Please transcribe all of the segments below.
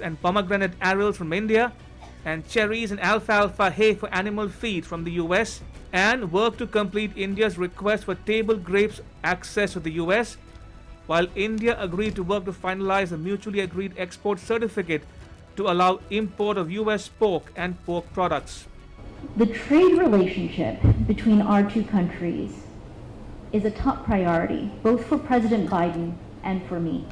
and pomegranate arils from India, and cherries and alfalfa hay for animal feed from the US, and work to complete India's request for table grapes access to the US, while India agreed to work to finalize a mutually agreed export certificate to allow import of US pork and pork products. The trade relationship between our two countries is a top priority, both for President Biden and for me.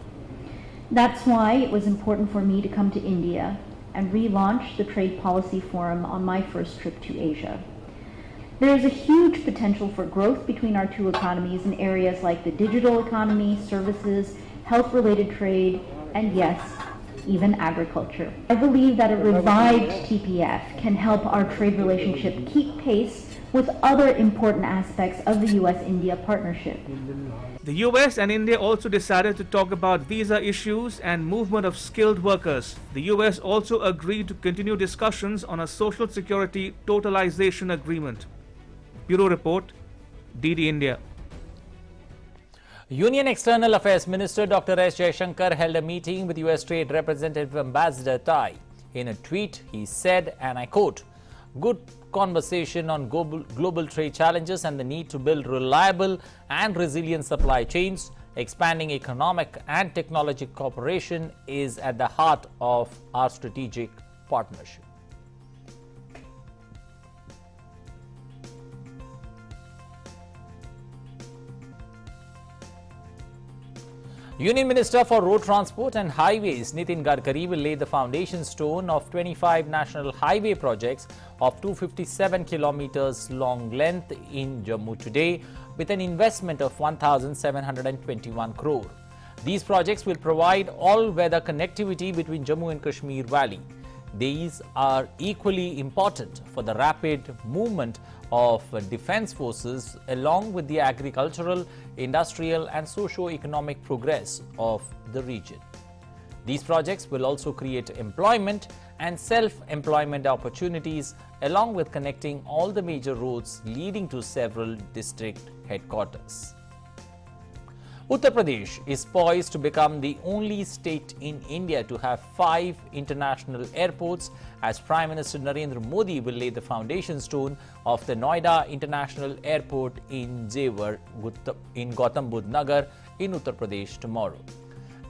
That's why it was important for me to come to India and relaunch the Trade Policy Forum on my first trip to Asia. There is a huge potential for growth between our two economies in areas like the digital economy, services, health-related trade, and yes, even agriculture. I believe that a revived TPF can help our trade relationship keep pace with other important aspects of the US-India partnership. The US and India also decided to talk about visa issues and movement of skilled workers. The US also agreed to continue discussions on a social security totalization agreement. Bureau Report, DD India. Union External Affairs Minister Dr. S. Jaishankar held a meeting with US Trade Representative Ambassador Tai. In a tweet, he said, and I quote, "Good conversation on global trade challenges and the need to build reliable and resilient supply chains. Expanding economic and technology cooperation is at the heart of our strategic partnership." Union Minister for Road Transport and Highways Nitin Gadkari will lay the foundation stone of 25 national highway projects of 257 kilometers long length in Jammu today with an investment of 1,721 crore. These projects will provide all-weather connectivity between Jammu and Kashmir Valley. These are equally important for the rapid movement of defense forces along with the agricultural, industrial and socio-economic progress of the region. These projects will also create employment and self-employment opportunities along with connecting all the major roads leading to several district headquarters. Uttar Pradesh is poised to become the only state in India to have 5 international airports as Prime Minister Narendra Modi will lay the foundation stone of the Noida International Airport in Jewar in Gautam Budh Nagar in Uttar Pradesh tomorrow.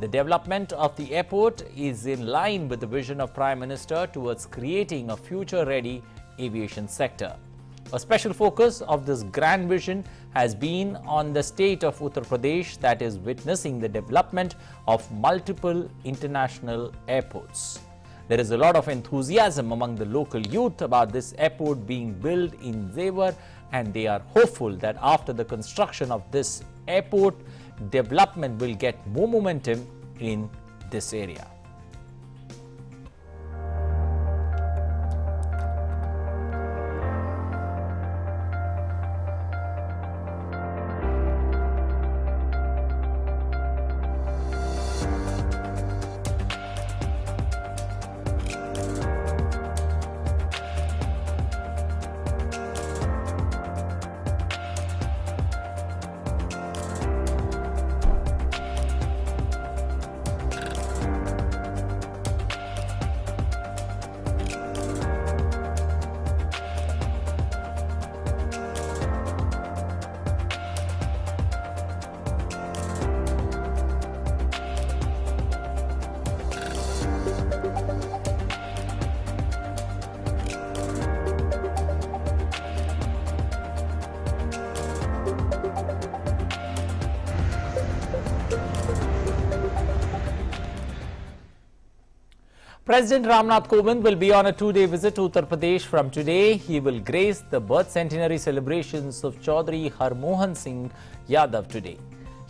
The development of the airport is in line with the vision of Prime Minister towards creating a future-ready aviation sector. A special focus of this grand vision has been on the state of Uttar Pradesh that is witnessing the development of multiple international airports. There is a lot of enthusiasm among the local youth about this airport being built in Jewar, and they are hopeful that after the construction of this airport, development will get more momentum in this area. President Ramnath Kovind will be on a 2-day visit to Uttar Pradesh from today. He will grace the birth centenary celebrations of Chaudhry Harmohan Singh Yadav today.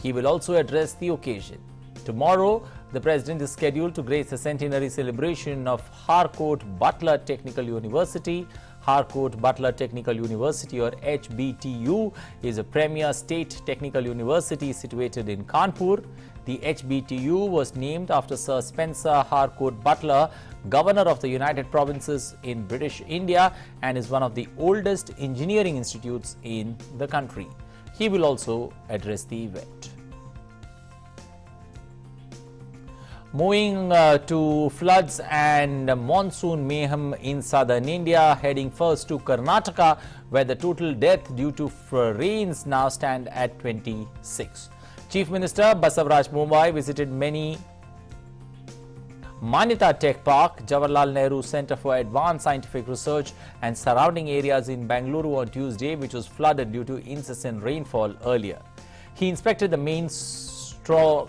He will also address the occasion. Tomorrow, the President is scheduled to grace the centenary celebration of Harcourt Butler Technical University. Harcourt Butler Technical University, or HBTU, is a premier state technical university situated in Kanpur. The HBTU was named after Sir Spencer Harcourt Butler, Governor of the United Provinces in British India, and is one of the oldest engineering institutes in the country. He will also address the event. Moving to floods and monsoon mayhem in southern India, heading first to Karnataka, where the total death due to rains now stand at 26. Chief Minister Basavaraj Bommai visited Manyata Tech Park, Jawaharlal Nehru Centre for Advanced Scientific Research and surrounding areas in Bengaluru on Tuesday, which was flooded due to incessant rainfall earlier. He inspected the main straw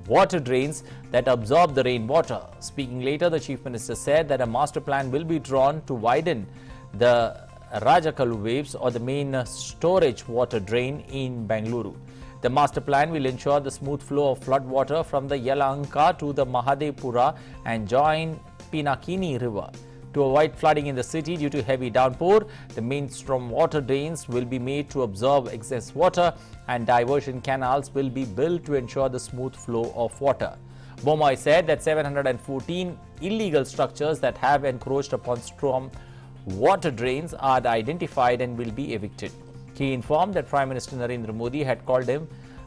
water drains that absorb the rainwater. Speaking later, the Chief Minister said that a master plan will be drawn to widen the Rajakalu waves or the main storage water drain in Bengaluru. The master plan will ensure the smooth flow of flood water from the Yelahanka to the Mahadevpura and join Pinakini River. To avoid flooding in the city due to heavy downpour, the main stormwater drains will be made to absorb excess water and diversion canals will be built to ensure the smooth flow of water. Bommai said that 714 illegal structures that have encroached upon storm water drains are identified and will be evicted. He informed that Prime Minister Narendra Modi had called him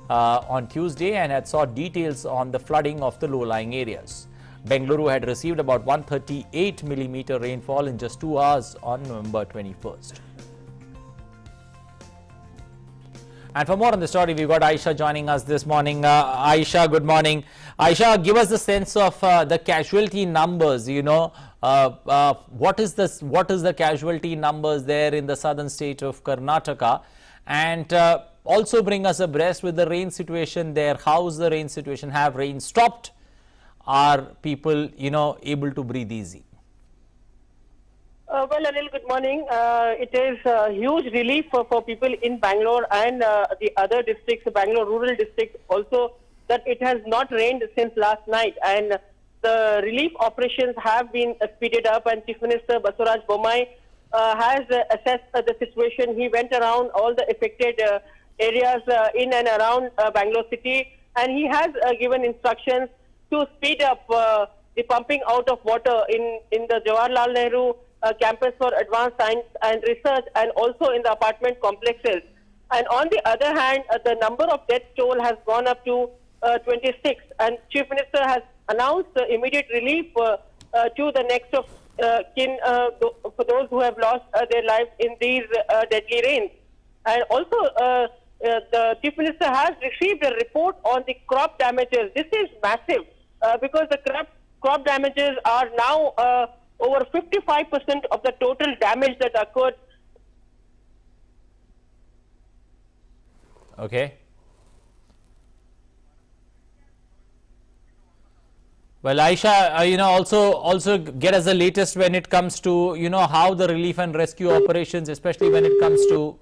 on Tuesday and had sought details on the flooding of the low-lying areas. Bengaluru had received about 138 millimeter rainfall in just 2 hours on November 21st. And for more on the story, we've got Aisha joining us this morning. Aisha, good morning. Aisha, give us the sense of the casualty numbers. What is the casualty numbers there in the southern state of Karnataka, and also bring us abreast with the rain situation there. How's the rain situation? Have rain stopped? Are people, able to breathe easy? Well, Anil, good morning. It is a huge relief for people in Bangalore and the other districts, Bangalore rural districts also, that it has not rained since last night. And the relief operations have been speeded up, and Chief Minister Basavaraj Bommai has assessed the situation. He went around all the affected areas in and around Bangalore city, and he has given instructions to speed up the pumping out of water in the Jawaharlal Nehru campus for advanced science and research, and also in the apartment complexes. And on the other hand, the number of death toll has gone up to 26, and Chief Minister has announced immediate relief to the next of kin for those who have lost their lives in these deadly rains. And also, the Chief Minister has received a report on the crop damages. This is massive because the crop damages are now over 55% of the total damage that occurred. Okay. Well, Aisha, also get us the latest when it comes to, how the relief and rescue operations, especially when it comes to,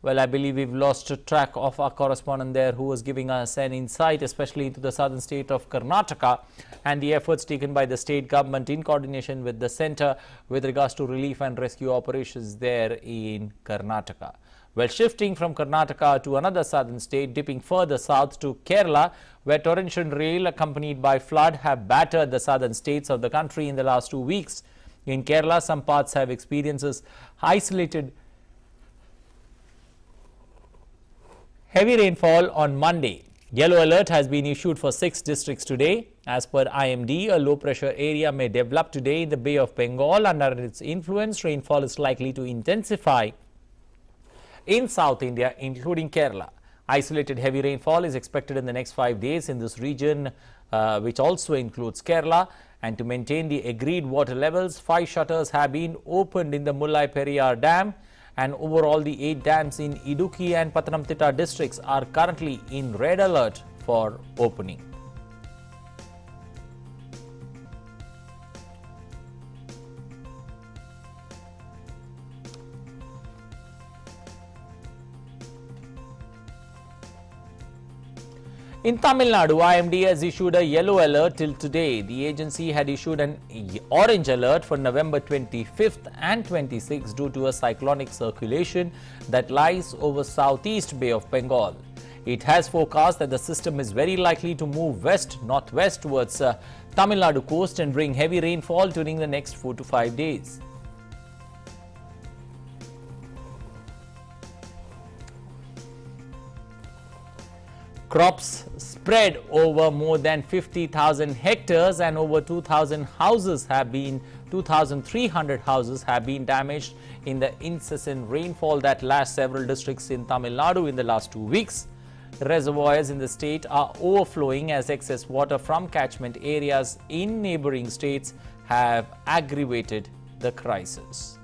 well, I believe we've lost track of our correspondent there who was giving us an insight, especially into the southern state of Karnataka and the efforts taken by the state government in coordination with the centre with regards to relief and rescue operations there in Karnataka. Well, shifting from Karnataka to another southern state, dipping further south to Kerala, where torrential rain accompanied by flood have battered the southern states of the country in the last 2 weeks. In Kerala, some parts have experienced isolated heavy rainfall on Monday. Yellow alert has been issued for 6 districts today. As per IMD, a low pressure area may develop today in the Bay of Bengal. Under its influence, rainfall is likely to intensify in South India, including Kerala. Isolated heavy rainfall is expected in the next 5 days in this region, which also includes Kerala. And to maintain the agreed water levels, 5 shutters have been opened in the Mullai Periyar Dam. And overall, the 8 dams in Idukki and Pathanamthitta districts are currently in red alert for opening. In Tamil Nadu, IMD has issued a yellow alert till today. The agency had issued an orange alert for November 25th and 26th due to a cyclonic circulation that lies over southeast Bay of Bengal. It has forecast that the system is very likely to move west-northwest towards Tamil Nadu coast and bring heavy rainfall during the next 4 to 5 days. Crops spread over more than 50,000 hectares and over 2,300 houses have been damaged in the incessant rainfall that lashed several districts in Tamil Nadu in the last 2 weeks. Reservoirs in the state are overflowing as excess water from catchment areas in neighboring states have aggravated the crisis.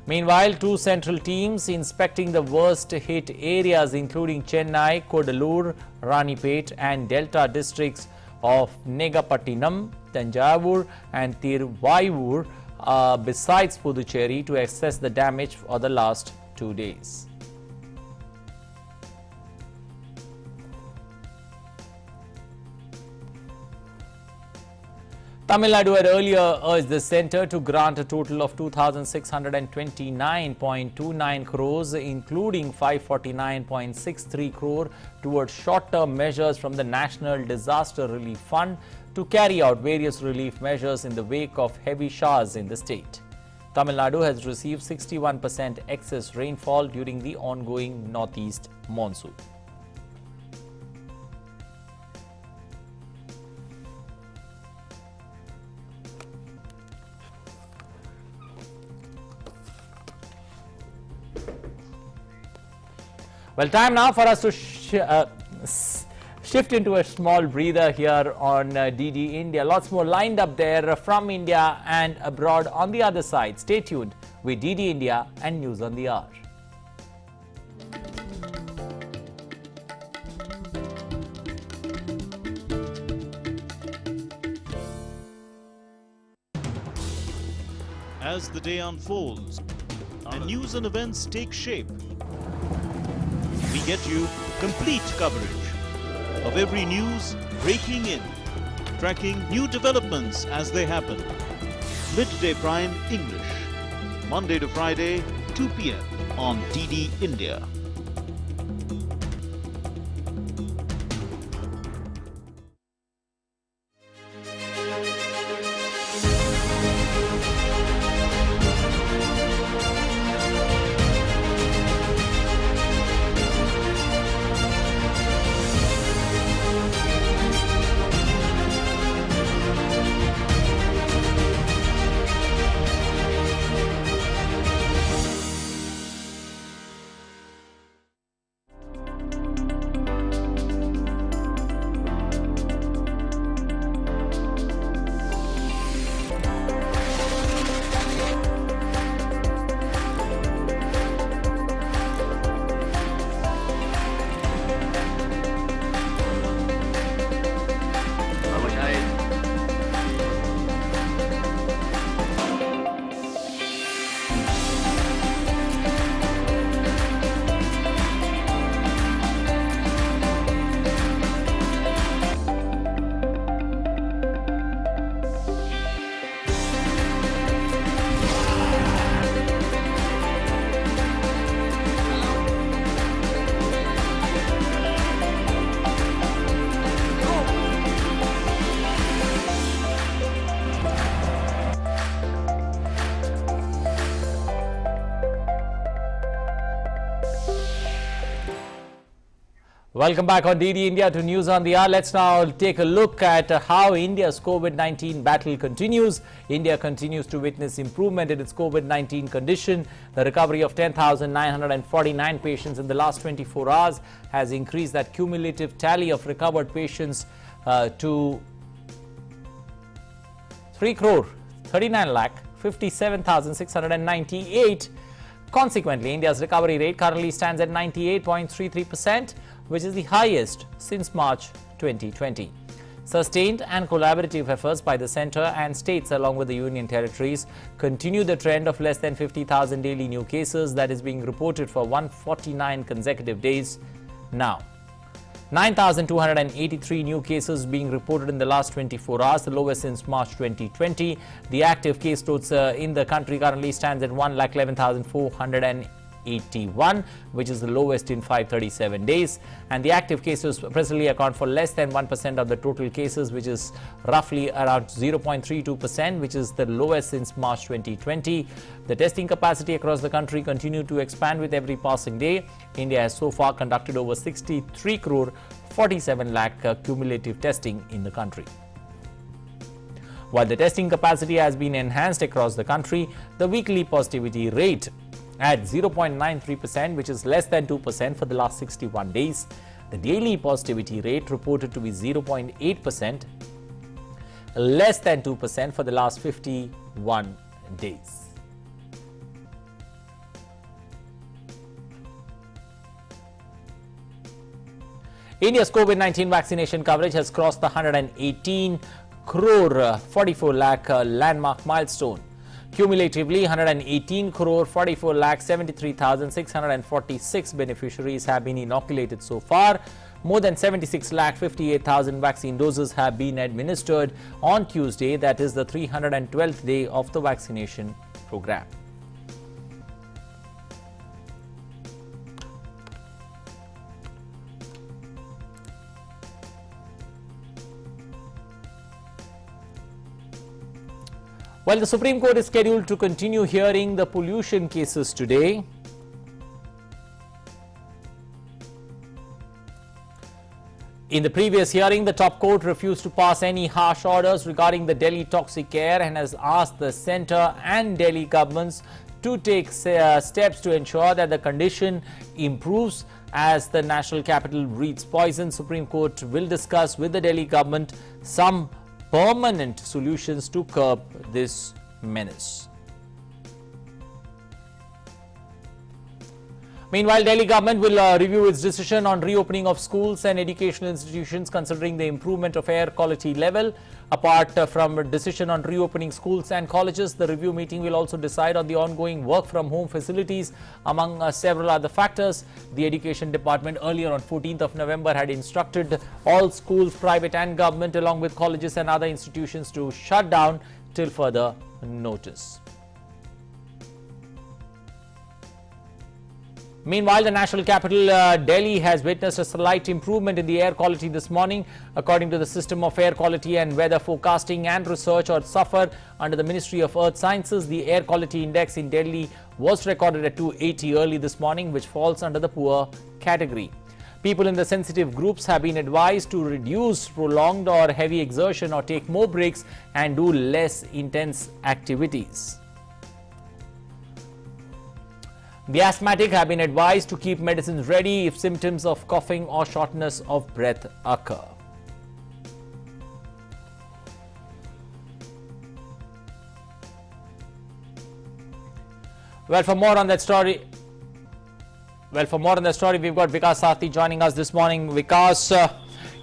Meanwhile, 2 central teams inspecting the worst hit areas including Chennai, Kodalur, Ranipet and Delta districts of Negapattinam, Tanjavur and Tiruvayur besides Puducherry to assess the damage for the last 2 days. Tamil Nadu had earlier urged the centre to grant a total of 2,629.29 crores, including 549.63 crore towards short-term measures from the National Disaster Relief Fund to carry out various relief measures in the wake of heavy showers in the state. Tamil Nadu has received 61% excess rainfall during the ongoing northeast monsoon. Well, time now for us to shift into a small breather here on DD India. Lots more lined up there from India and abroad on the other side. Stay tuned with DD India and News on the Hour. As the day unfolds and news and events take shape, we get you complete coverage of every news breaking in, tracking new developments as they happen. Midday Prime English, Monday to Friday, 2 p.m. on DD India. Welcome back on DD India to News on the Hour. Let's now take a look at how India's COVID-19 battle continues. India continues to witness improvement in its COVID-19 condition. The recovery of 10,949 patients in the last 24 hours has increased that cumulative tally of recovered patients to 3,39,57,698. Consequently, India's recovery rate currently stands at 98.33%, which is the highest since March 2020. Sustained and collaborative efforts by the centre and states along with the union territories continue the trend of less than 50,000 daily new cases that is being reported for 149 consecutive days now. 9,283 new cases being reported in the last 24 hours, the lowest since March 2020. The active case loads in the country currently stands at 1,11,408. 581, which is the lowest in 537 days. And the active cases presently account for less than 1% of the total cases, which is roughly around 0.32%, which is the lowest since March 2020. The testing capacity across the country continued to expand with every passing day. India has so far conducted over 63 crore 47 lakh cumulative testing in the country. While the testing capacity has been enhanced across the country, the weekly positivity rate at 0.93%, which is less than 2% for the last 61 days. The daily positivity rate reported to be 0.8%, less than 2% for the last 51 days. India's COVID-19 vaccination coverage has crossed the 118 crore 44 lakh landmark milestone. Cumulatively, 118 crore 44 lakh 73,646 beneficiaries have been inoculated so far. More than 76 lakh 58,000 vaccine doses have been administered on Tuesday, that is the 312th day of the vaccination program. Well, the Supreme Court is scheduled to continue hearing the pollution cases today. In the previous hearing, the top court refused to pass any harsh orders regarding the Delhi toxic air and has asked the centre and Delhi governments to take steps to ensure that the condition improves as the national capital breathes poison. Supreme Court will discuss with the Delhi government some permanent solutions to curb this menace. Meanwhile, Delhi government will review its decision on reopening of schools and educational institutions considering the improvement of air quality level. Apart from a decision on reopening schools and colleges, the review meeting will also decide on the ongoing work from home facilities among several other factors. The Education Department earlier on 14th of November had instructed all schools, private and government, along with colleges and other institutions to shut down till further notice. Meanwhile, the national capital, Delhi, has witnessed a slight improvement in the air quality this morning. According to the System of Air Quality and Weather Forecasting and Research, or SAFAR, under the Ministry of Earth Sciences, the air quality index in Delhi was recorded at 280 early this morning, which falls under the poor category. People in the sensitive groups have been advised to reduce prolonged or heavy exertion or take more breaks and do less intense activities. The asthmatic have been advised to keep medicines ready if symptoms of coughing or shortness of breath occur. Well, for more on that story, we've got Vikas Sathi joining us this morning. Vikas,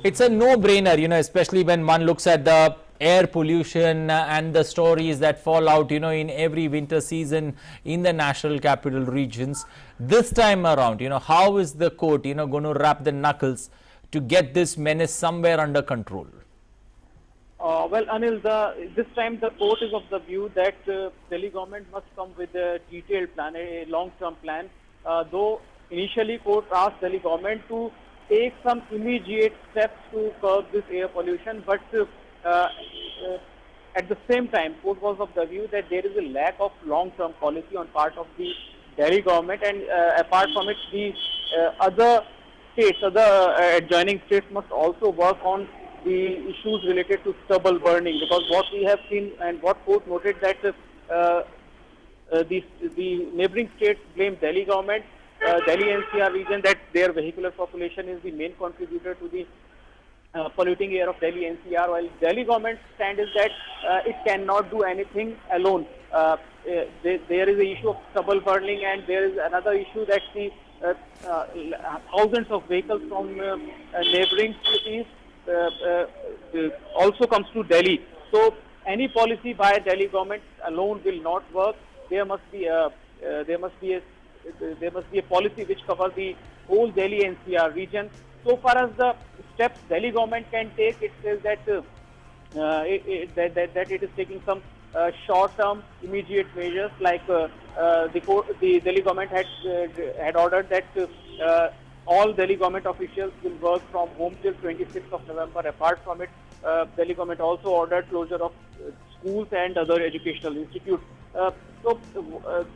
it's a no-brainer, especially when one looks at the air pollution and the stories that fall out, in every winter season in the national capital regions. This time around, how is the court, going to wrap the knuckles to get this menace somewhere under control? Well, Anil, this time the court is of the view that Delhi government must come with a detailed plan, a long-term plan. Though initially court asked Delhi government to take some immediate steps to curb this air pollution, but at the same time, court was of the view that there is a lack of long-term policy on part of the Delhi government, and apart from it, the other adjoining states must also work on the issues related to stubble burning, because what we have seen and what court noted that the neighboring states blame Delhi government, Delhi NCR region, that their vehicular population is the main contributor to the polluting air of Delhi NCR, while Delhi government's stand is that it cannot do anything alone. There is an issue of stubble burning, and there is another issue that the thousands of vehicles from neighboring cities also comes to Delhi. So any policy by Delhi government alone will not work. There must be a policy which covers the whole Delhi NCR region. So far as the steps Delhi government can take, it says that that it is taking some short-term, immediate measures, like the Delhi government had ordered that all Delhi government officials will work from home till 26th of November. Apart from it, Delhi government also ordered closure of schools and other educational institutes.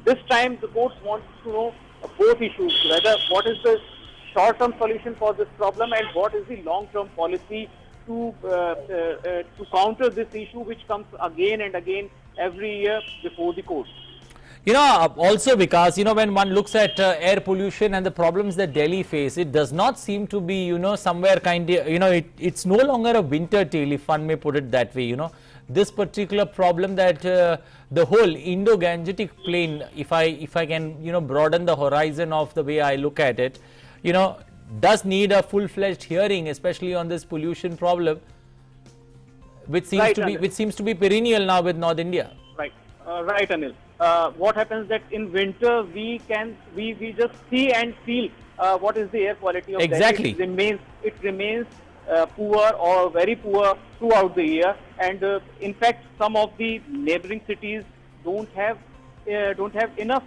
This time the courts want to know both issues: whether what is the short-term solution for this problem and what is the long-term policy to counter this issue, which comes again and again every year before the courts. Also because, when one looks at air pollution and the problems that Delhi face, it does not seem to be, somewhere kind of, it's no longer a winter tale, if one may put it that way, This particular problem that the whole Indo-Gangetic plain, if I can, broaden the horizon of the way I look at it, does need a full-fledged hearing, especially on this pollution problem, which seems to be perennial now with North India. Right, right, Anil. What happens that in winter we just see and feel what is the air quality of exactly. Delhi. It remains poor or very poor throughout the year, and in fact some of the neighboring cities don't have enough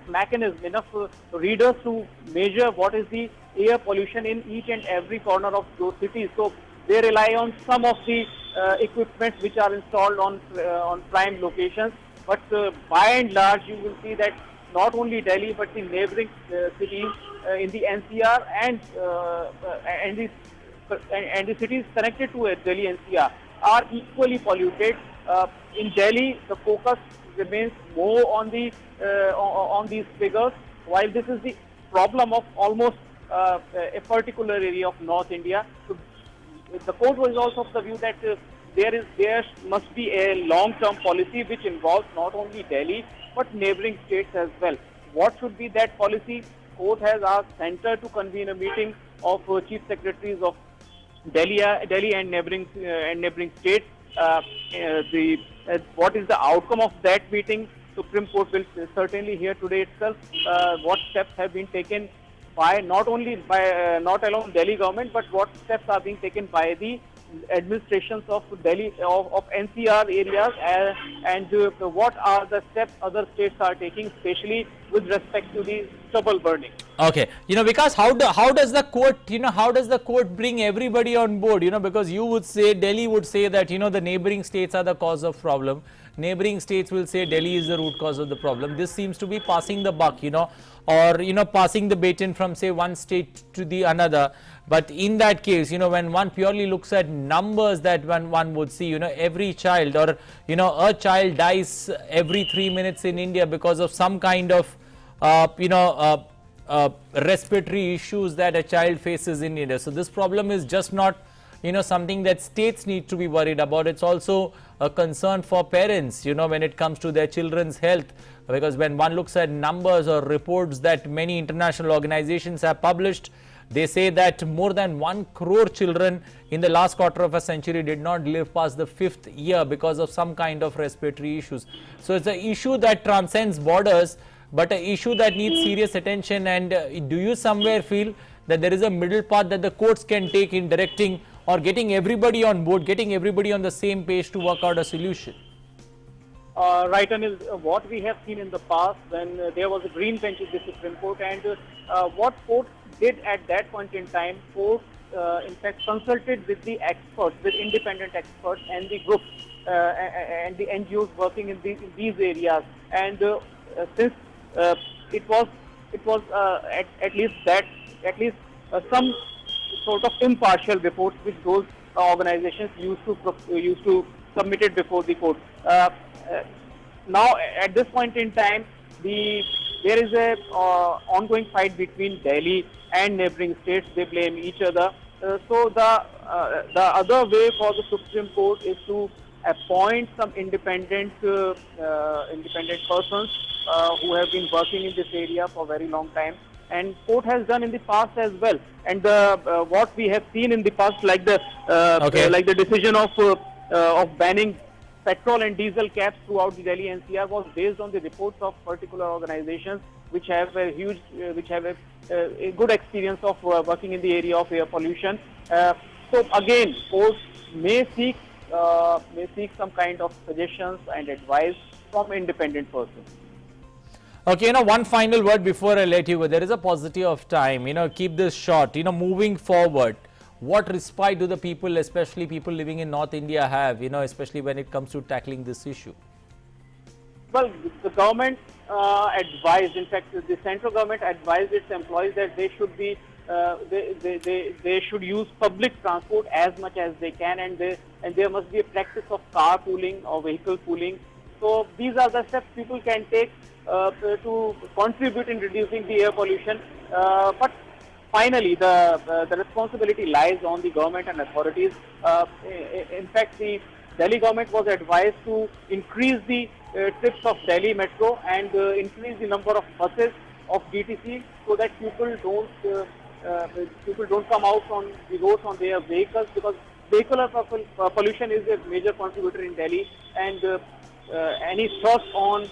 mechanism, enough readers to measure what is the air pollution in each and every corner of those cities. So they rely on some of the equipment which are installed on prime locations. But by and large, you will see that not only Delhi but the neighboring cities in the NCR and the cities connected to Delhi NCR are equally polluted. In Delhi, the focus remains more on these figures, while this is the problem of almost a particular area of North India. So the court was also of the view that there must be a long-term policy which involves not only Delhi but neighboring states as well. What should be that policy? Court has asked Centre to convene a meeting of chief secretaries of Delhi and neighboring states. What is the outcome of that meeting? Supreme Court will certainly hear today itself what steps have been taken by not alone Delhi government, but what steps are being taken by the administrations of Delhi of NCR areas, and what are the steps other states are taking, especially with respect to the stubble burning. Okay, because how does the court bring everybody on board? Because you would say, Delhi would say that the neighboring states are the cause of problem. Neighboring states will say Delhi is the root cause of the problem. This seems to be passing the buck, or passing the baton from, say, one state to the another. But in that case, when one purely looks at numbers, that one would see, every child or a child dies every 3 minutes in India because of some kind of respiratory issues that a child faces in India. So this problem is just not something that states need to be worried about. It's also a concern for parents, when it comes to their children's health, because when one looks at numbers or reports that many international organizations have published, they say that more than 1 crore children in the last quarter of a century did not live past the 5th year because of some kind of respiratory issues. So it's an issue that transcends borders, but an issue that needs serious attention. And do you somewhere feel that there is a middle path that the courts can take in directing or getting everybody on board, getting everybody on the same page to work out a solution? Right, Anil, what we have seen in the past when there was a green bench in the Supreme Court, and what court did at that point in time, court in fact consulted with the experts, with independent experts and the groups and the NGOs working in these areas. And since it was at least some sort of impartial reports which those organizations used to submit it before the court. Now, at this point in time, there is a ongoing fight between Delhi and neighboring states. They blame each other. So the other way for the Supreme Court is to appoint some independent persons who have been working in this area for a very long time. And court has done in the past as well. And what we have seen in the past, like the decision of banning petrol and diesel caps throughout the Delhi NCR, was based on the reports of particular organizations which have a good experience of working in the area of air pollution. So again, courts may seek some kind of suggestions and advice from independent persons. Okay, one final word before I let you go. There is a paucity of time. Keep this short. Moving forward, what respite do the people, especially people living in North India, have, especially when it comes to tackling this issue? Well, the government advised, in fact, the central government advised its employees that they should be, they should use public transport as much as they can, and there must be a practice of carpooling or vehicle pooling. So these are the steps people can take to contribute in reducing the air pollution. But finally, the responsibility lies on the government and authorities. In fact, the Delhi government was advised to increase the trips of Delhi Metro and increase the number of buses of DTC so that people don't come out on the roads on their vehicles, because vehicular pollution is a major contributor in Delhi, and any thrust on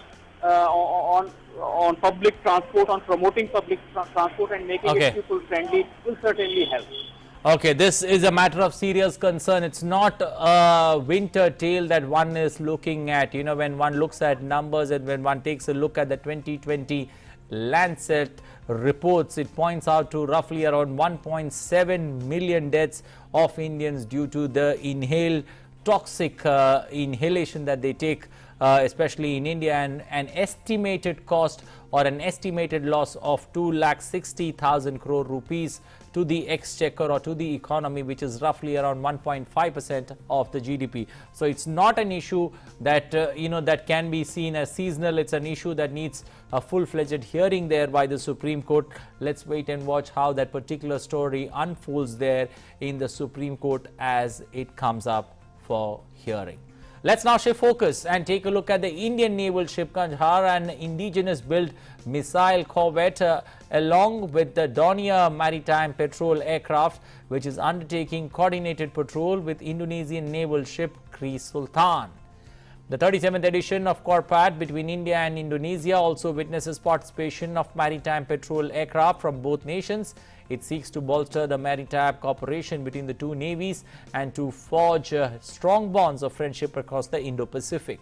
public transport, on promoting public transport and making it people friendly will certainly help. Okay, this is a matter of serious concern. It's not a winter tale that one is looking at. When one looks at numbers and when one takes a look at the 2020 Lancet reports, it points out to roughly around 1.7 million deaths of Indians due to the inhaled toxic inhalation that they take, especially in India, and an estimated cost or an estimated loss of 2,60,000 crore rupees to the exchequer or to the economy, which is roughly around 1.5% of the GDP. So it's not an issue that that can be seen as seasonal. It's an issue that needs a full-fledged hearing there by the Supreme Court. Let's wait and watch how that particular story unfolds there in the Supreme Court as it comes up for hearing. Let's now shift focus and take a look at the Indian naval ship Kandahar, an indigenous built missile corvette, along with the Dornier maritime patrol aircraft, which is undertaking coordinated patrol with Indonesian naval ship Kri Sultan. The 37th edition of Corpat between India and Indonesia also witnesses participation of maritime patrol aircraft from both nations. It seeks to bolster the maritime cooperation between the two navies and to forge strong bonds of friendship across the Indo-Pacific.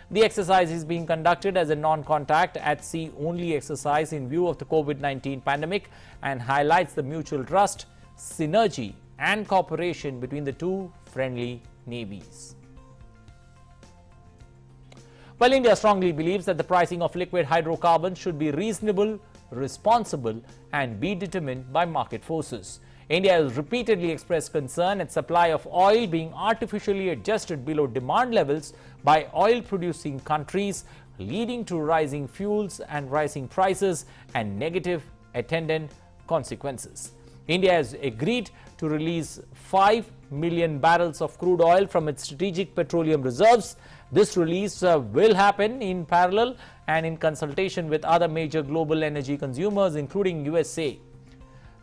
The exercise is being conducted as a non-contact at-sea only exercise in view of the COVID-19 pandemic and highlights the mutual trust, synergy and cooperation between the two friendly navies. Well, India strongly believes that the pricing of liquid hydrocarbons should be reasonable, responsible and be determined by market forces. India has repeatedly expressed concern at supply of oil being artificially adjusted below demand levels by oil-producing countries, leading to rising fuels and rising prices and negative attendant consequences. India has agreed to release 5 million barrels of crude oil from its strategic petroleum reserves. This release will happen in parallel and in consultation with other major global energy consumers, including USA.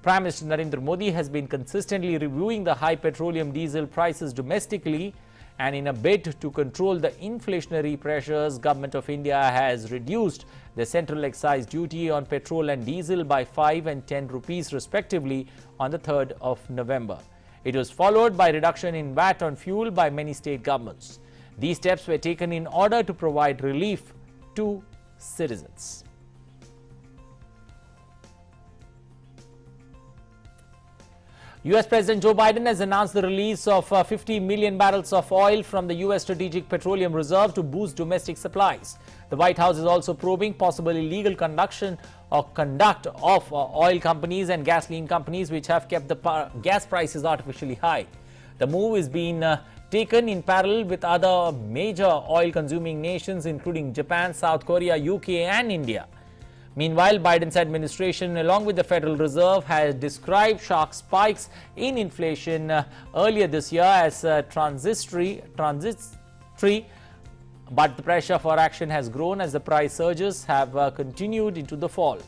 Prime Minister Narendra Modi has been consistently reviewing the high petroleum diesel prices domestically, and in a bid to control the inflationary pressures, Government of India has reduced the central excise duty on petrol and diesel by 5 and 10 rupees respectively on the 3rd of November. It was followed by reduction in VAT on fuel by many state governments. These steps were taken in order to provide relief to citizens. US President Joe Biden has announced the release of 50 million barrels of oil from the US Strategic Petroleum Reserve to boost domestic supplies. The White House is also probing possible illegal conduct of oil companies and gasoline companies which have kept the gas prices artificially high. The move is being taken in parallel with other major oil-consuming nations including Japan, South Korea, UK and India. Meanwhile, Biden's administration, along with the Federal Reserve, has described sharp spikes in inflation earlier this year as transitory, but the pressure for action has grown as the price surges have continued into the fall.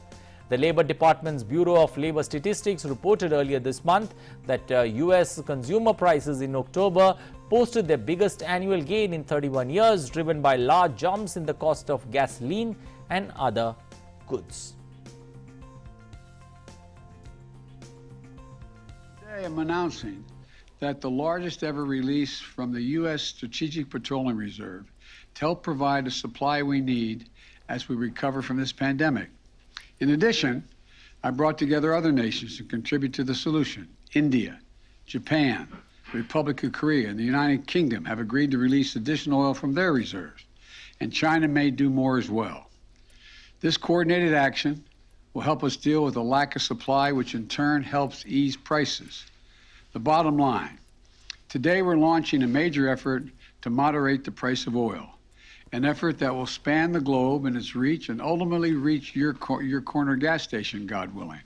The Labor Department's Bureau of Labor Statistics reported earlier this month that US consumer prices in October posted their biggest annual gain in 31 years, driven by large jumps in the cost of gasoline and other goods. Today I'm announcing that the largest ever release from the U.S. Strategic Petroleum Reserve to help provide the supply we need as we recover from this pandemic. In addition, I brought together other nations to contribute to the solution. India, Japan, the Republic of Korea, and the United Kingdom have agreed to release additional oil from their reserves, and China may do more as well. This coordinated action will help us deal with the lack of supply, which in turn helps ease prices. The bottom line, today we're launching a major effort to moderate the price of oil, an effort that will span the globe in its reach and ultimately reach your corner gas station, God willing.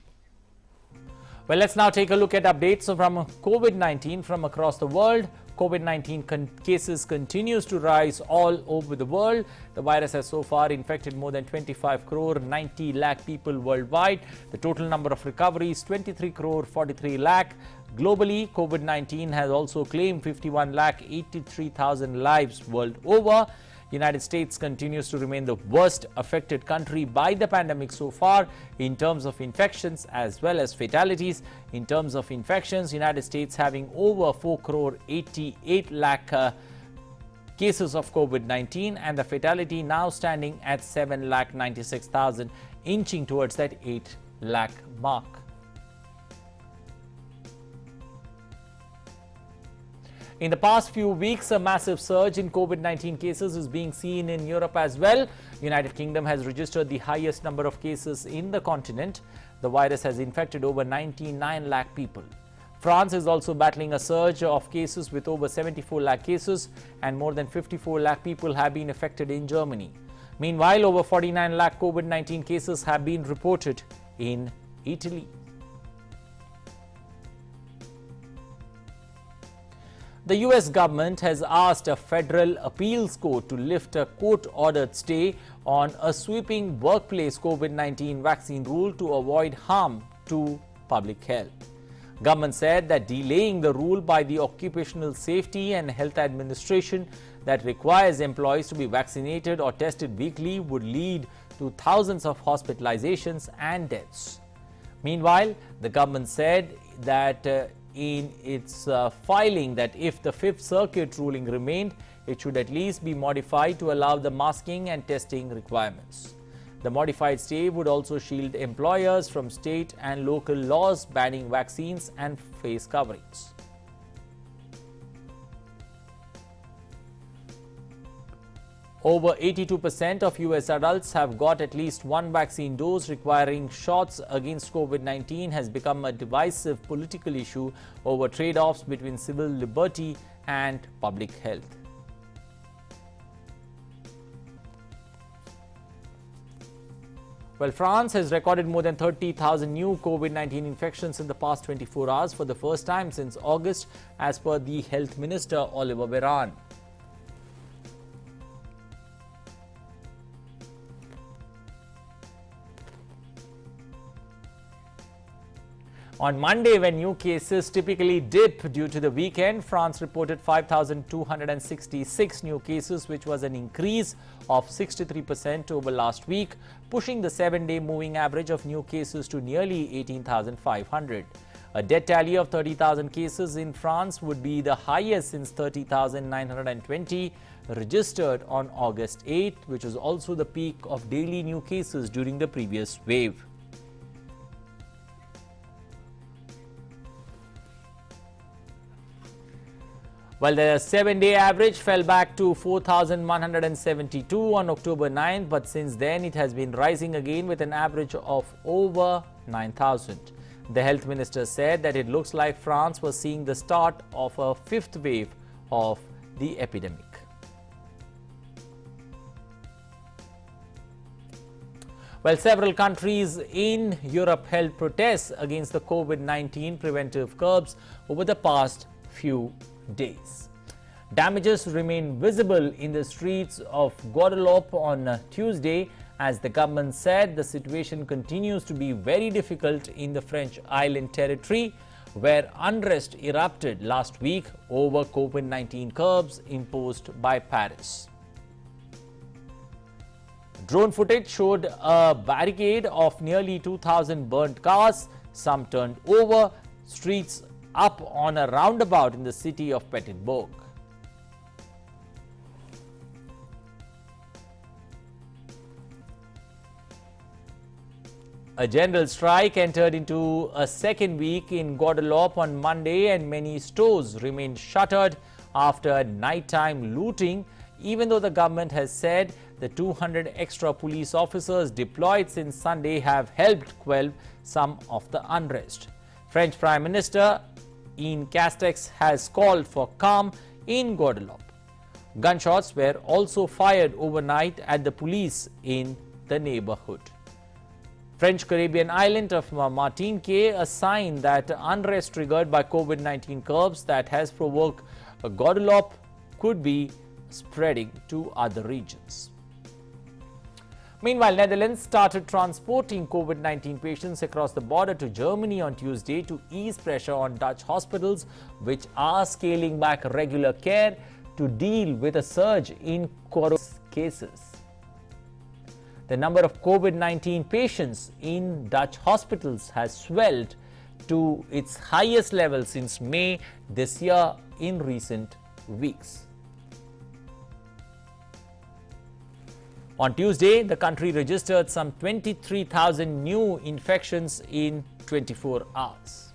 Well, let's now take a look at updates from COVID-19 from across the world. COVID-19 cases continues to rise all over the world. The virus has so far infected more than 25 crore 90 lakh people worldwide. The total number of recoveries 23 crore 43 lakh. Globally, COVID-19 has also claimed 51 lakh 83,000 lives world over. United States continues to remain the worst affected country by the pandemic so far in terms of infections as well as fatalities. In terms of infections, United States having over 4 crore 88 lakh cases of COVID-19 and the fatality now standing at 7 lakh 96,000, inching towards that 8 lakh mark. In the past few weeks, a massive surge in COVID-19 cases is being seen in Europe as well. United Kingdom has registered the highest number of cases in the continent. The virus has infected over 99 lakh people. France is also battling a surge of cases with over 74 lakh cases and more than 54 lakh people have been affected in Germany. Meanwhile, over 49 lakh COVID-19 cases have been reported in Italy. The US government has asked a federal appeals court to lift a court-ordered stay on a sweeping workplace COVID-19 vaccine rule to avoid harm to public health. Government said that delaying the rule by the Occupational Safety and Health Administration that requires employees to be vaccinated or tested weekly would lead to thousands of hospitalizations and deaths. Meanwhile, the government said that in its filing that if the Fifth Circuit ruling remained, it should at least be modified to allow the masking and testing requirements. The modified stay would also shield employers from state and local laws banning vaccines and face coverings. Over 82% of US adults have got at least one vaccine dose. Requiring shots against COVID-19 has become a divisive political issue over trade-offs between civil liberty and public health. Well, France has recorded more than 30,000 new COVID-19 infections in the past 24 hours for the first time since August, as per the Health Minister Oliver Véran. On Monday, when new cases typically dip due to the weekend, France reported 5,266 new cases, which was an increase of 63% over last week, pushing the 7-day moving average of new cases to nearly 18,500. A death tally of 30,000 cases in France would be the highest since 30,920 registered on August 8, which was also the peak of daily new cases during the previous wave. Well, the 7-day average fell back to 4,172 on October 9th, but since then it has been rising again with an average of over 9,000. The health minister said that it looks like France was seeing the start of a fifth wave of the epidemic. Well, several countries in Europe held protests against the COVID-19 preventive curbs over the past few days. Damages remain visible in the streets of Guadeloupe on Tuesday, as the government said the situation continues to be very difficult in the French island territory, where unrest erupted last week over COVID-19 curbs imposed by Paris. Drone footage showed a barricade of nearly 2,000 burnt cars, some turned over, streets up on a roundabout in the city of Petersburg. A general strike entered into a second week in Guadeloupe on Monday, and many stores remained shuttered after nighttime looting, even though the government has said the 200 extra police officers deployed since Sunday have helped quell some of the unrest. French Prime Minister Jean Castex has called for calm in Guadeloupe. Gunshots were also fired overnight at the police in the neighborhood. French Caribbean island of Martinique, a sign that unrest triggered by COVID-19 curbs that has provoked Guadeloupe could be spreading to other regions. Meanwhile, Netherlands started transporting COVID-19 patients across the border to Germany on Tuesday to ease pressure on Dutch hospitals, which are scaling back regular care to deal with a surge in coronavirus cases. The number of COVID-19 patients in Dutch hospitals has swelled to its highest level since May this year in recent weeks. On Tuesday, the country registered some 23,000 new infections in 24 hours.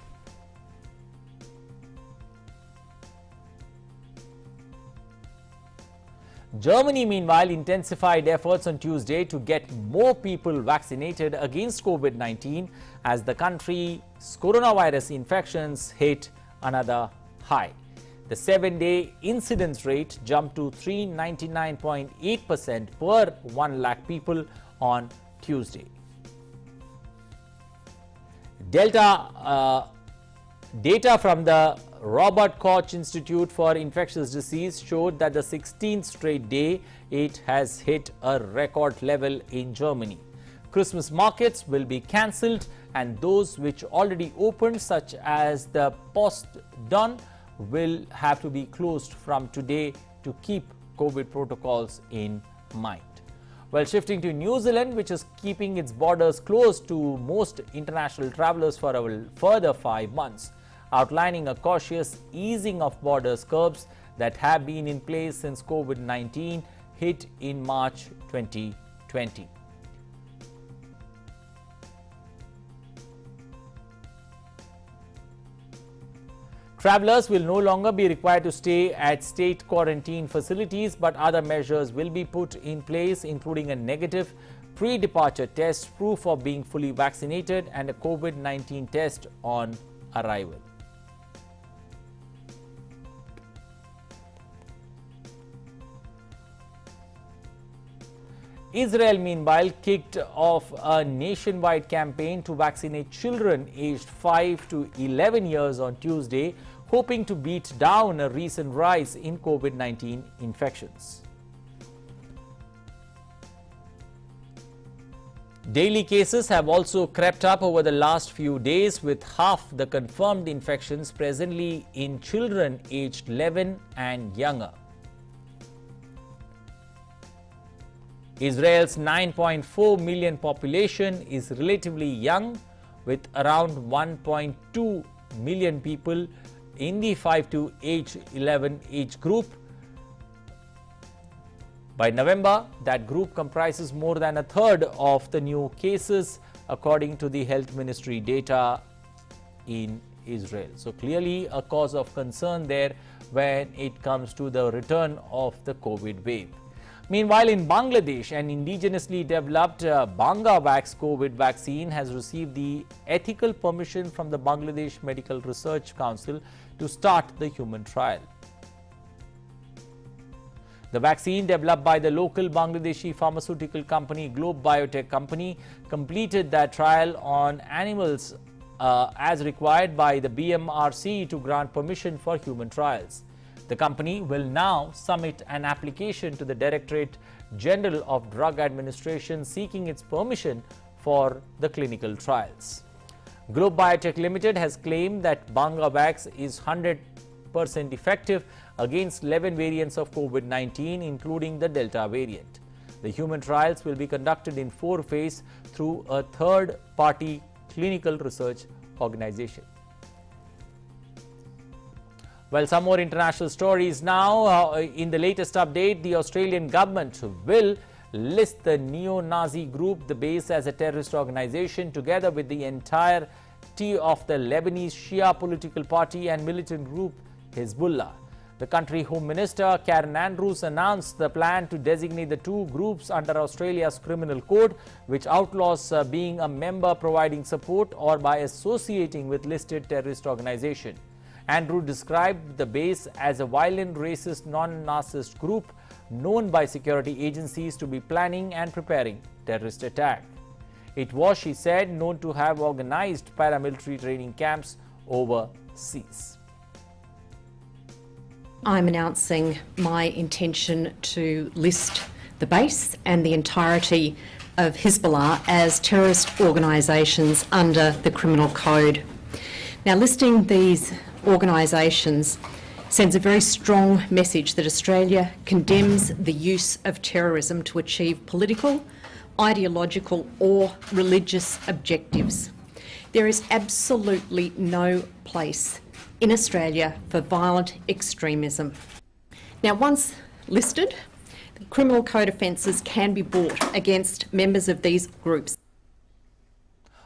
Germany, meanwhile, intensified efforts on Tuesday to get more people vaccinated against COVID-19 as the country's coronavirus infections hit another high. The 7-day incidence rate jumped to 399.8% per 1 lakh people on Tuesday. Data from the Robert Koch Institute for Infectious Disease showed that the 16th straight day it has hit a record level in Germany. Christmas markets will be cancelled, and those which already opened, such as the Postdon, will have to be closed from today to keep COVID protocols in mind. Well, shifting to New Zealand, which is keeping its borders closed to most international travelers for a further 5 months, outlining a cautious easing of borders curbs that have been in place since COVID-19 hit in March 2020. Travelers will no longer be required to stay at state quarantine facilities, but other measures will be put in place, including a negative pre-departure test, proof of being fully vaccinated, and a COVID-19 test on arrival. Israel, meanwhile, kicked off a nationwide campaign to vaccinate children aged 5 to 11 years on Tuesday, hoping to beat down a recent rise in COVID-19 infections. Daily cases have also crept up over the last few days, with half the confirmed infections presently in children aged 11 and younger. Israel's 9.4 million population is relatively young, with around 1.2 million people in the 5 to age 11 age group. By November, that group comprises more than a third of the new cases, according to the Health Ministry data in Israel. So clearly a cause of concern there when it comes to the return of the COVID wave. Meanwhile, in Bangladesh, an indigenously developed Bangavax COVID vaccine has received the ethical permission from the Bangladesh Medical Research Council to start the human trial. The vaccine, developed by the local Bangladeshi pharmaceutical company Globe Biotech Company, completed that trial on animals as required by the BMRC to grant permission for human trials. The company will now submit an application to the Directorate General of Drug Administration seeking its permission for the clinical trials. Globe Biotech Limited has claimed that Bangavax is 100% effective against 11 variants of COVID-19, including the Delta variant. The human trials will be conducted in 4 phases through a third-party clinical research organization. Well, some more international stories now. In the latest update, the Australian government will list the neo-Nazi group, the base, as a terrorist organization, together with the entirety of the Lebanese Shia political party and militant group Hezbollah. The country Home Minister Karen Andrews announced the plan to designate the two groups under Australia's criminal code, which outlaws being a member, providing support, or by associating with listed terrorist organization. Andrew described the base as a violent, racist, non-Nazist group known by security agencies to be planning and preparing terrorist attack. It was, she said, known to have organized paramilitary training camps overseas. I'm announcing my intention to list the base and the entirety of Hezbollah as terrorist organisations under the Criminal Code. Now, listing these organisations sends a very strong message that Australia condemns the use of terrorism to achieve political, ideological or religious objectives. There is absolutely no place in Australia for violent extremism. Now, once listed, criminal code offences can be brought against members of these groups.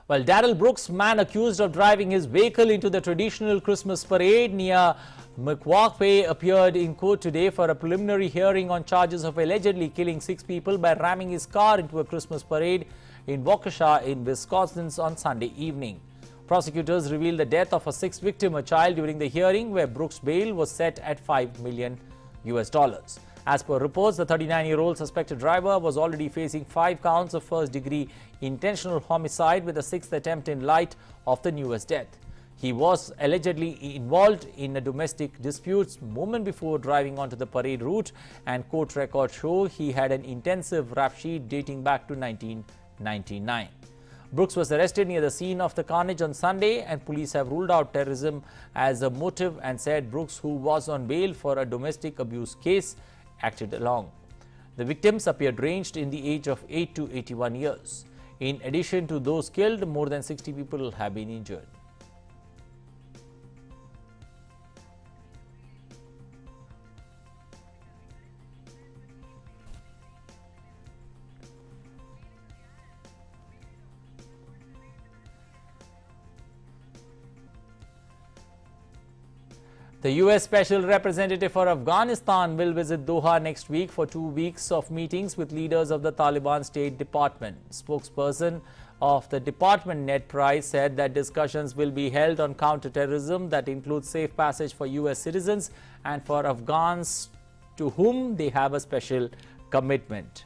Well, Darrell Brooks, man accused of driving his vehicle into the traditional Christmas parade near Macquarie, appeared in court today for a preliminary hearing on charges of allegedly killing 6 people by ramming his car into a Christmas parade in Waukesha in Wisconsin on Sunday evening. Prosecutors revealed the death of a 6th victim, a child, during the hearing, where Brooks' bail was set at $5 million. As per reports, the 39-year-old suspected driver was already facing 5 counts of first-degree intentional homicide with a 6th attempt in light of the newest death. He was allegedly involved in a domestic dispute moment before driving onto the parade route, and court records show he had an intensive rap sheet dating back to 1999. Brooks was arrested near the scene of the carnage on Sunday, and police have ruled out terrorism as a motive and said Brooks, who was on bail for a domestic abuse case, acted along. The victims appeared ranged in the age of 8 to 81 years. In addition to those killed, more than 60 people have been injured. The U.S. Special Representative for Afghanistan will visit Doha next week for 2 weeks of meetings with leaders of the Taliban State Department. Spokesperson of the department, Ned Price, said that discussions will be held on counterterrorism that includes safe passage for U.S. citizens and for Afghans to whom they have a special commitment.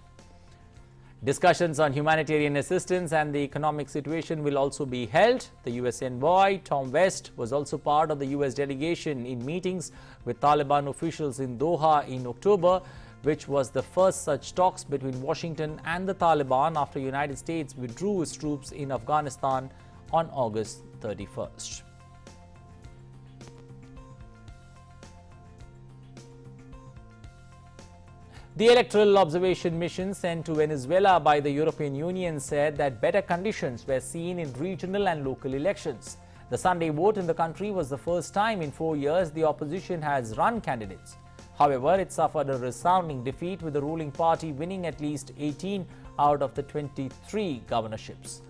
Discussions on humanitarian assistance and the economic situation will also be held. The U.S. envoy, Tom West, was also part of the U.S. delegation in meetings with Taliban officials in Doha in October, which was the first such talks between Washington and the Taliban after the United States withdrew its troops in Afghanistan on August 31st. The electoral observation mission sent to Venezuela by the European Union said that better conditions were seen in regional and local elections. The Sunday vote in the country was the first time in 4 years the opposition has run candidates. However, it suffered a resounding defeat, with the ruling party winning at least 18 out of the 23 governorships.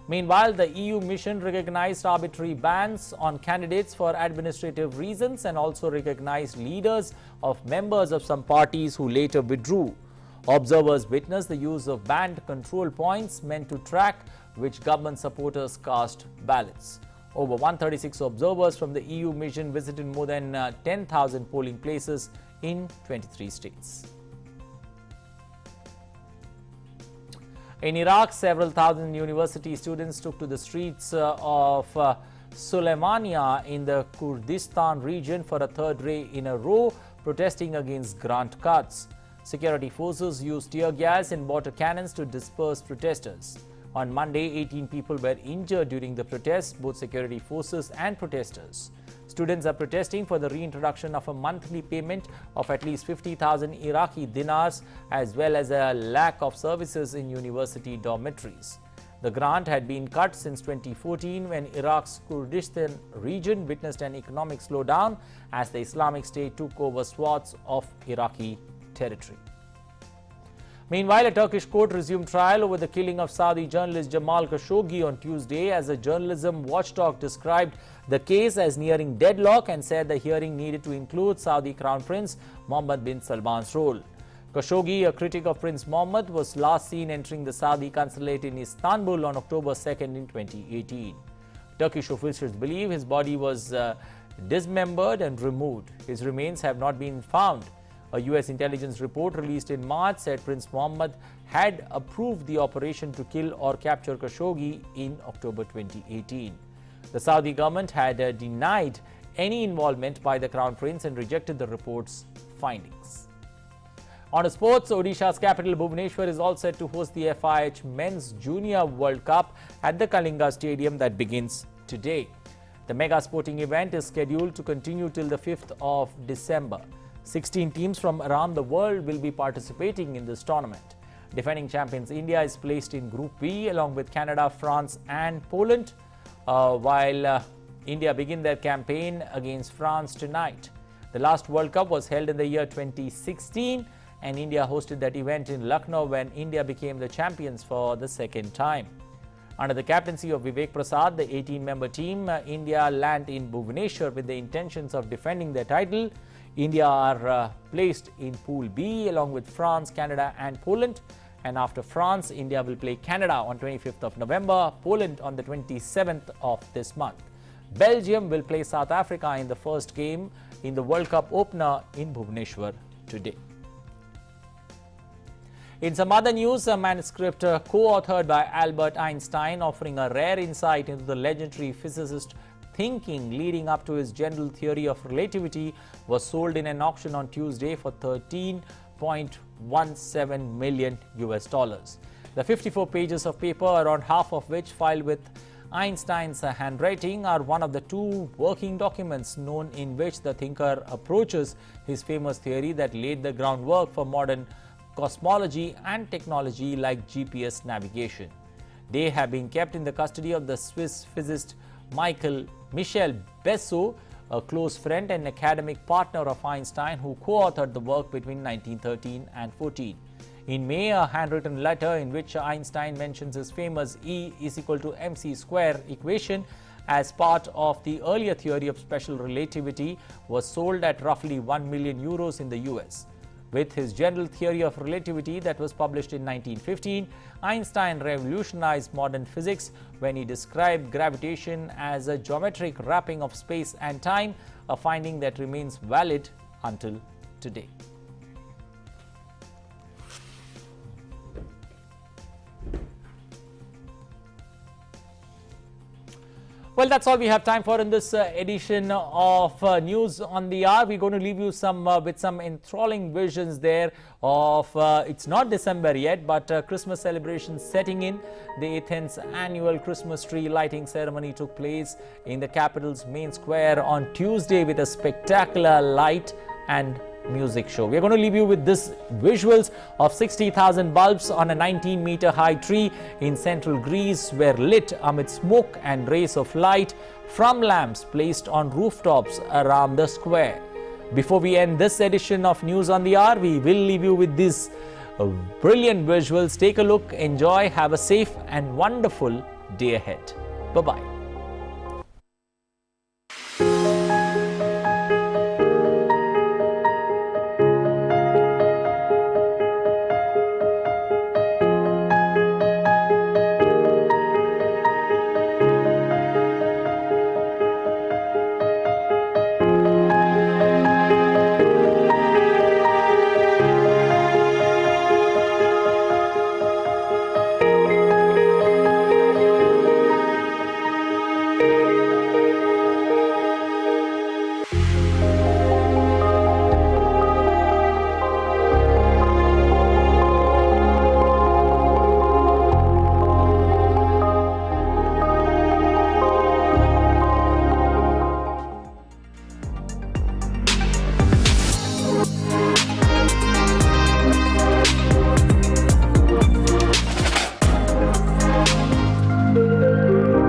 Meanwhile, the EU mission recognized arbitrary bans on candidates for administrative reasons and also recognized leaders of members of some parties who later withdrew. Observers witnessed the use of banned control points meant to track which government supporters cast ballots. Over 136 observers from the EU mission visited more than 10,000 polling places in 23 states. In Iraq, several thousand university students took to the streets of Suleimania in the Kurdistan region for a third day in a row, protesting against grant cuts. Security forces used tear gas and water cannons to disperse protesters. On Monday, 18 people were injured during the protests, both security forces and protesters. Students are protesting for the reintroduction of a monthly payment of at least 50,000 Iraqi dinars, as well as a lack of services in university dormitories. The grant had been cut since 2014 when Iraq's Kurdistan region witnessed an economic slowdown as the Islamic State took over swaths of Iraqi territory. Meanwhile, a Turkish court resumed trial over the killing of Saudi journalist Jamal Khashoggi on Tuesday as a journalism watchdog described the case as nearing deadlock and said the hearing needed to include Saudi Crown Prince Mohammed bin Salman's role. Khashoggi, a critic of Prince Mohammed, was last seen entering the Saudi consulate in Istanbul on October 2nd in 2018. Turkish officials believe his body was dismembered and removed. His remains have not been found. A US intelligence report released in March said Prince Mohammed had approved the operation to kill or capture Khashoggi in October 2018. The Saudi government had denied any involvement by the Crown Prince and rejected the report's findings. On to sports, Odisha's capital Bhubaneswar is all set to host the FIH Men's Junior World Cup at the Kalinga Stadium that begins today. The mega sporting event is scheduled to continue till the 5th of December. 16 teams from around the world will be participating in this tournament. Defending champions India is placed in Group B along with Canada, France and Poland, while India begin their campaign against France tonight. The last World Cup was held in the year 2016 and India hosted that event in Lucknow when India became the champions for the second time. Under the captaincy of Vivek Prasad, the 18-member team, India land in Bhubaneswar with the intentions of defending their title. India are placed in Pool B along with France, Canada and Poland. And after France, India will play Canada on 25th of November, Poland on the 27th of this month. Belgium will play South Africa in the first game in the World Cup opener in Bhubaneswar today. In some other news, a manuscript co-authored by Albert Einstein offering a rare insight into the legendary physicist's thinking leading up to his general theory of relativity was sold in an auction on Tuesday for $13.17 million. The 54 pages of paper, around half of which filed with Einstein's handwriting, are one of the two working documents known in which the thinker approaches his famous theory that laid the groundwork for modern cosmology and technology like GPS navigation. They have been kept in the custody of the Swiss physicist Michel Bessot, a close friend and academic partner of Einstein who co-authored the work between 1913 and 14. In May, a handwritten letter in which Einstein mentions his famous E is equal to mc square equation as part of the earlier theory of special relativity was sold at roughly €1 million in the US. With his general theory of relativity that was published in 1915, Einstein revolutionized modern physics when he described gravitation as a geometric wrapping of space and time, a finding that remains valid until today. Well, that's all we have time for in this edition of News on the Hour. We're going to leave you with some enthralling visions there of, it's not December yet, but Christmas celebrations setting in. The Athens annual Christmas tree lighting ceremony took place in the capital's main square on Tuesday with a spectacular light and music show. We're going to leave you with this visuals of 60,000 bulbs on a 19-meter high tree in central Greece were lit amid smoke and rays of light from lamps placed on rooftops around the square. Before we end this edition of News on the Hour, we will leave you with these brilliant visuals. Take a look, enjoy, have a safe and wonderful day ahead. Bye-bye.